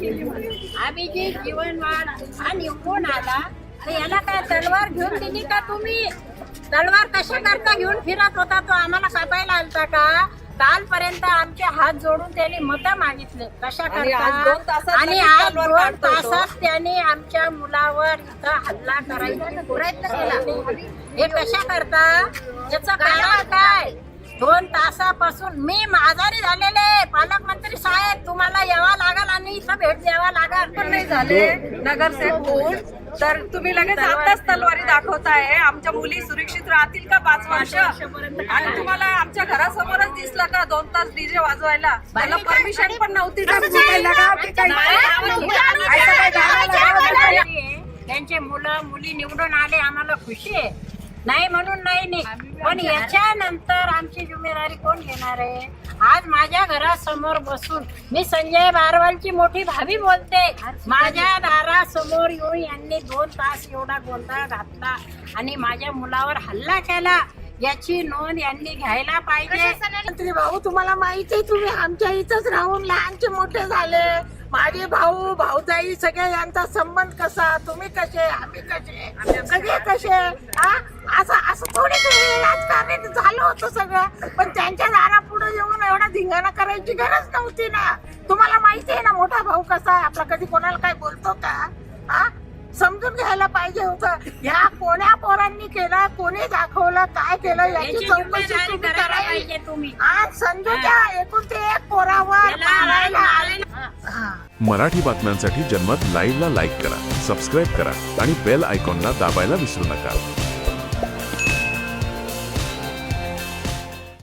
अभिजित जीवनवाड हा निवडून आला तर याला काय तलवार घेऊन दिली का तुम्ही? तलवार कशा करता घेऊन फिरत होता तो? आम्हाला कापायला आलता का? कालपर्यंत आमचे हात जोडून त्याने मत मागितले कशा करता, आणि आज 2 तासात त्याने आमच्या मुलावर इथं हल्ला करायचा प्रयत्न केला. हे कशा करता? याचं कारण काय? 2 तासापासून मी आजारी झालेले. पालकमंत्री साहेब तुम्हाला यावं लागल आणि इथं भेट द्यावा लागल. पण नाही झाले नगरसेवक होऊन तर तुम्ही लगेच आताच तलवारी दाखवताय. आमच्या मुली सुरक्षित राहतील का 5 वर्ष? आणि तुम्हाला आमच्या घरासमोरच दिसलं का 2 तास डीजे वाजवायला? त्याला परमिशन पण नव्हती का? त्यांचे मुलं मुली निवडून आले, आम्हाला खुशी आहे, नाही म्हणून नाही. पण याच्यानंतर आमची जिम्मेदारी कोण घेणार आहे? आज माझ्या घरासमोर बसून मी संजय बारवालची मोठी भाभी बोलते. माझ्या दारासमोर येऊन यांनी 2 तास एवढा गोंधळ घातला आणि माझ्या मुलावर हल्ला केला. याची नोंद यांनी घ्यायला पाहिजे. मंत्री भाऊ, तुम्हाला माहिती आहे, तुम्ही आमच्या इथंच राहून लहानचे मोठे झाले. माझे भाऊ भाऊजाई सगळे यांचा संबंध कसा, तुम्ही कसे, आम्ही कसे, सगळे कसे. असं थोडी राजकारण झालं होतं सगळं. पण त्यांच्या दारापुढे येऊन एवढा धिंगाणा करायची गरज नव्हती ना. तुम्हाला माहिती आहे ना मोठा भाऊ कसा आहे आपला, कधी कोणाला काय बोलतो का? समजून घ्यायला पाहिजे होतं. ह्या कोण्या पोरांनी केलं, कोणी दाखवलं, काय केलं याची चौकशी तुम्ही करायला. तुम्ही आज संजूच्या एकूण ते 1 पोरावर मारायला आले. मराठी बातम्यांसाठी जन्मत लाईव्हला लाईक करा, सबस्क्राईब करा आणि बेल आयकॉनला दाबायला विसरू नका.